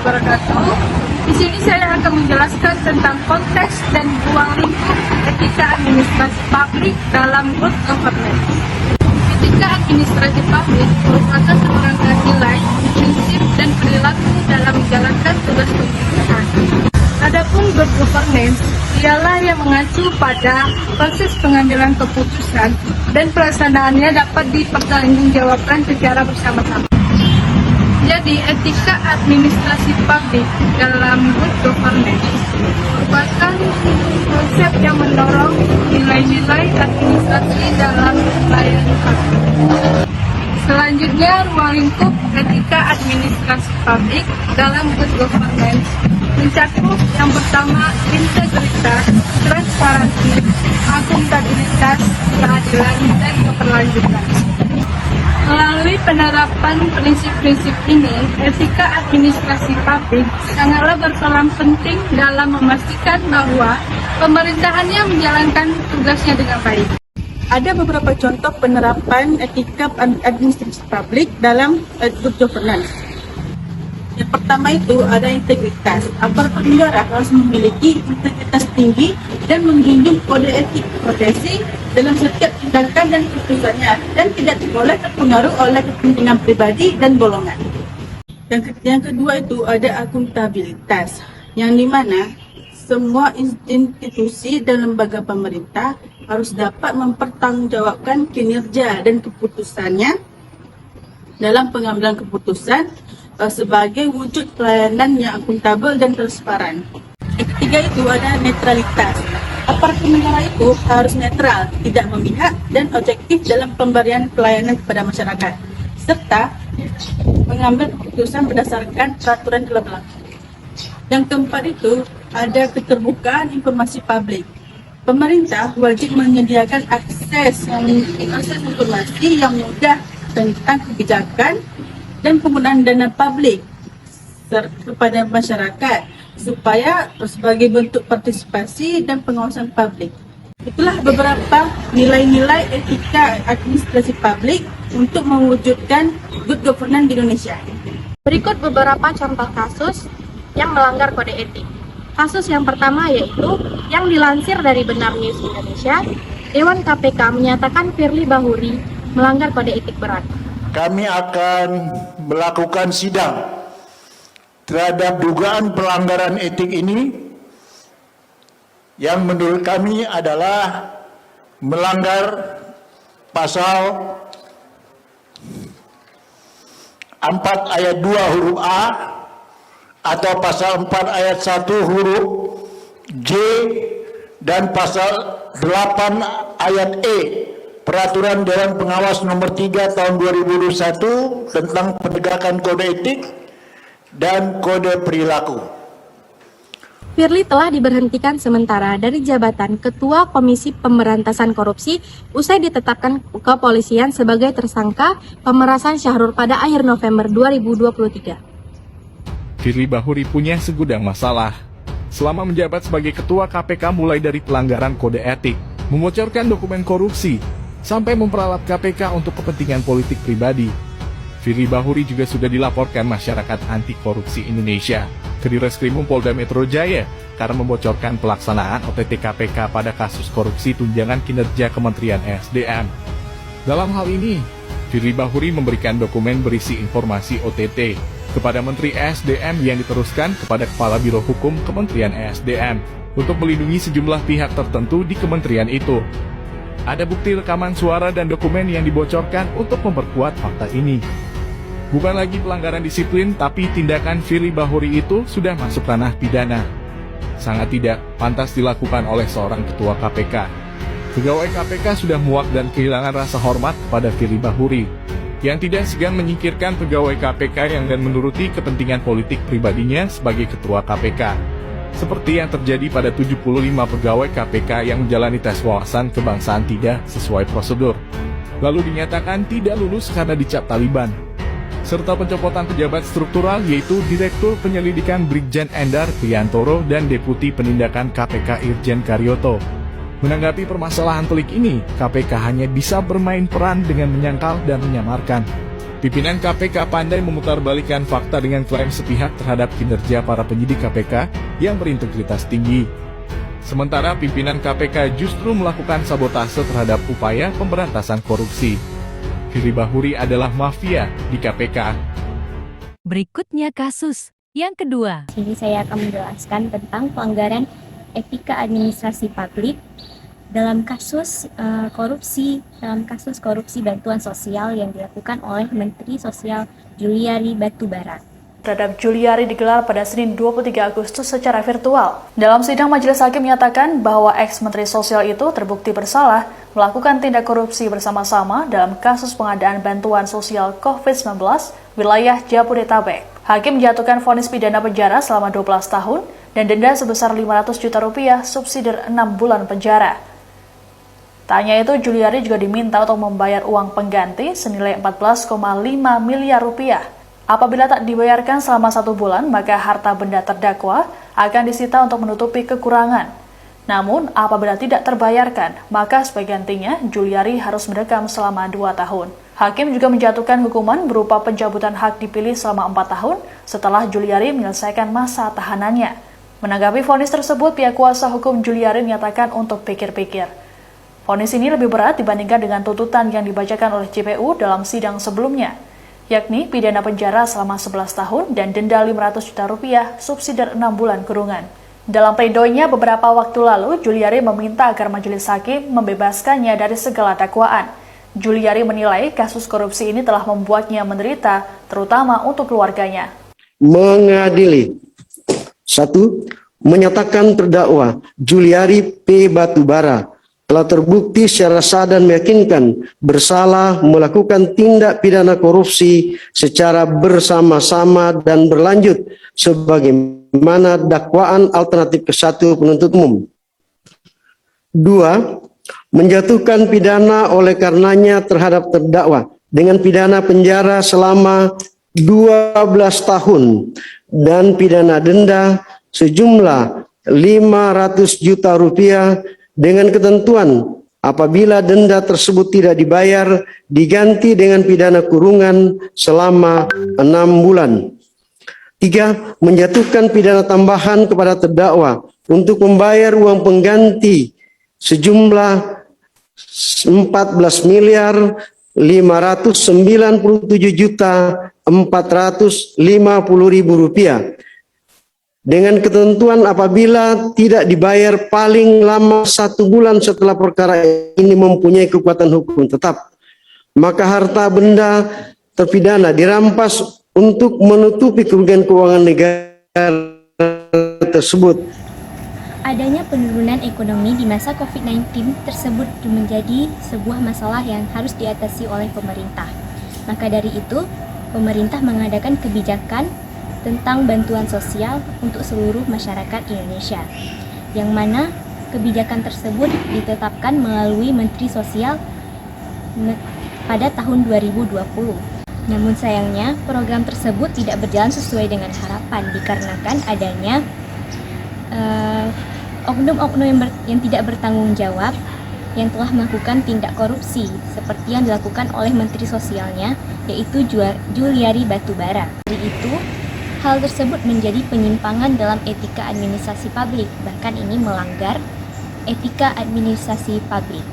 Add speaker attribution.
Speaker 1: wabarakatuh. Di sini saya akan menjelaskan tentang konteks dan ruang lingkup etika administrasi publik dalam good governance. Etika administrasi publik merupakan sebuah nilai, prinsip, dan perilaku dalam menjalankan tugas pemerintahan. Adapun good governance ialah yang mengacu pada proses pengambilan keputusan dan pelaksanaannya dapat dipertanggungjawabkan secara bersama-sama. Jadi, etika administrasi publik dalam good governance merupakan konsep yang mendorong nilai-nilai administrasi dalam pelayanan publik. Selanjutnya, ruang lingkup etika administrasi publik dalam good governance mencakup yang pertama integritas, transparansi, akuntabilitas, keadilan, dan keberlanjutan. Melalui penerapan prinsip-prinsip ini, etika administrasi publik sangatlah berperan penting dalam memastikan bahwa pemerintahannya menjalankan tugasnya dengan baik.
Speaker 2: Ada beberapa contoh penerapan etika administrasi publik dalam good governance. Yang pertama itu ada integritas. Aparatur negara harus memiliki integritas tinggi dan menjunjung kode etik profesi dalam setiap tindakan dan keputusannya, dan tidak boleh terpengaruh oleh kepentingan pribadi dan golongan. Yang kedua itu ada akuntabilitas, yang dimana semua institusi dan lembaga pemerintah harus dapat mempertanggungjawabkan kinerja dan keputusannya dalam pengambilan keputusan sebagai wujud pelayanan yang akuntabel dan transparan. Yang ketiga itu ada netralitas. Aparatur negara itu harus netral, tidak memihak, dan objektif dalam pemberian pelayanan kepada masyarakat, serta mengambil keputusan berdasarkan peraturan yang berlaku. Yang keempat itu ada keterbukaan informasi publik. Pemerintah wajib menyediakan akses informasi yang mudah tentang kebijakan dan penggunaan dana publik kepada masyarakat supaya sebagai bentuk partisipasi dan pengawasan publik. Itulah beberapa nilai-nilai etika administrasi publik untuk mewujudkan good governance di Indonesia.
Speaker 3: Berikut beberapa contoh kasus yang melanggar kode etik. Kasus yang pertama yaitu yang dilansir dari Benar News Indonesia, Dewan KPK menyatakan Firly Bahuri melanggar kode etik berat.
Speaker 4: Kami akan melakukan sidang terhadap dugaan pelanggaran etik ini yang menurut kami adalah melanggar pasal 4 ayat 2 huruf A atau pasal 4 ayat 1 huruf J dan pasal 8 ayat E Peraturan Dewan Pengawas Nomor 3 Tahun 2021 tentang penegakan kode etik dan kode perilaku.
Speaker 3: Firly telah diberhentikan sementara dari jabatan Ketua Komisi Pemberantasan Korupsi usai ditetapkan kepolisian sebagai tersangka pemerasan Syahrul pada akhir November 2023.
Speaker 5: Firly Bahuri punya segudang masalah selama menjabat sebagai Ketua KPK, mulai dari pelanggaran kode etik, membocorkan dokumen korupsi, sampai memperalat KPK untuk kepentingan politik pribadi. Firly Bahuri juga sudah dilaporkan Masyarakat Anti Korupsi Indonesia ke Direskrimum Polda Metro Jaya karena membocorkan pelaksanaan OTT KPK pada kasus korupsi tunjangan kinerja Kementerian ESDM. Dalam hal ini, Firly Bahuri memberikan dokumen berisi informasi OTT kepada Menteri ESDM yang diteruskan kepada Kepala Biro Hukum Kementerian ESDM untuk melindungi sejumlah pihak tertentu di kementerian itu. Ada bukti rekaman suara dan dokumen yang dibocorkan untuk memperkuat fakta ini. Bukan lagi pelanggaran disiplin, tapi tindakan Firly Bahuri itu sudah masuk ranah pidana. Sangat tidak pantas dilakukan oleh seorang ketua KPK. Pegawai KPK sudah muak dan kehilangan rasa hormat kepada Firly Bahuri, yang tidak segan menyingkirkan pegawai KPK yang dan menuruti kepentingan politik pribadinya sebagai ketua KPK. Seperti yang terjadi pada 75 pegawai KPK yang menjalani tes wawasan kebangsaan tidak sesuai prosedur, lalu dinyatakan tidak lulus karena dicap Taliban. Serta pencopotan pejabat struktural yaitu Direktur Penyelidikan Brigjen Endar Priantoro dan Deputi Penindakan KPK Irjen Karyoto. Menanggapi permasalahan pelik ini, KPK hanya bisa bermain peran dengan menyangkal dan menyamarkan. Pimpinan KPK pandai memutarbalikkan fakta dengan klaim sepihak terhadap kinerja para penyidik KPK yang berintegritas tinggi. Sementara pimpinan KPK justru melakukan sabotase terhadap upaya pemberantasan korupsi. Firly Bahuri adalah mafia di KPK.
Speaker 6: Berikutnya kasus yang kedua.
Speaker 7: Sini saya akan menjelaskan tentang pelanggaran etika administrasi publik dalam kasus korupsi bantuan sosial yang dilakukan oleh Menteri Sosial Juliari Batubara.
Speaker 8: Terhadap Juliari digelar pada Senin 23 Agustus secara virtual. Dalam sidang, majelis hakim menyatakan bahwa ex-Menteri Sosial itu terbukti bersalah melakukan tindak korupsi bersama-sama dalam kasus pengadaan bantuan sosial COVID-19 wilayah Jabodetabek. Hakim menjatuhkan vonis pidana penjara selama 12 tahun dan denda sebesar 500 juta rupiah subsidi 6 bulan penjara. Tak hanya itu, Juliari juga diminta untuk membayar uang pengganti senilai 14,5 miliar rupiah. Apabila tak dibayarkan selama 1 bulan, maka harta benda terdakwa akan disita untuk menutupi kekurangan. Namun, apabila tidak terbayarkan, maka sebagai gantinya, Juliari harus mendekam selama 2 tahun. Hakim juga menjatuhkan hukuman berupa pencabutan hak dipilih selama 4 tahun setelah Juliari menyelesaikan masa tahanannya. Menanggapi vonis tersebut, pihak kuasa hukum Juliari menyatakan untuk pikir-pikir. Vonis ini lebih berat dibandingkan dengan tuntutan yang dibacakan oleh JPU dalam sidang sebelumnya, yakni pidana penjara selama 11 tahun dan denda 500 juta rupiah subsidi 6 bulan kurungan. Dalam pledoinya beberapa waktu lalu, Juliari meminta agar majelis hakim membebaskannya dari segala dakwaan. Juliari menilai kasus korupsi ini telah membuatnya menderita, terutama untuk keluarganya.
Speaker 9: Mengadili. 1. Menyatakan terdakwa Juliari P. Batubara telah terbukti secara sah dan meyakinkan bersalah melakukan tindak pidana korupsi secara bersama-sama dan berlanjut sebagaimana dakwaan alternatif ke-1 penuntut umum. 2. Menjatuhkan pidana oleh karenanya terhadap terdakwa dengan pidana penjara selama 12 tahun dan pidana denda sejumlah 500 juta rupiah dengan ketentuan apabila denda tersebut tidak dibayar diganti dengan pidana kurungan selama 6 bulan. 3. Menjatuhkan pidana tambahan kepada terdakwa untuk membayar uang pengganti sejumlah 14.597.450.000 rupiah dengan ketentuan apabila tidak dibayar paling lama 1 bulan setelah perkara ini mempunyai kekuatan hukum tetap, maka harta benda terpidana dirampas untuk menutupi kerugian keuangan negara tersebut.
Speaker 7: Adanya penurunan ekonomi di masa COVID-19 tersebut menjadi sebuah masalah yang harus diatasi oleh pemerintah. Maka dari itu, pemerintah mengadakan kebijakan tentang bantuan sosial untuk seluruh masyarakat Indonesia, yang mana kebijakan tersebut ditetapkan melalui Menteri Sosial pada tahun 2020. Namun sayangnya, program tersebut tidak berjalan sesuai dengan harapan dikarenakan adanya oknum-oknum yang tidak bertanggung jawab yang telah melakukan tindak korupsi seperti yang dilakukan oleh Menteri Sosialnya, yaitu Juliari Batubara. Dari itu, hal tersebut menjadi penyimpangan dalam etika administrasi publik, bahkan ini melanggar etika administrasi publik.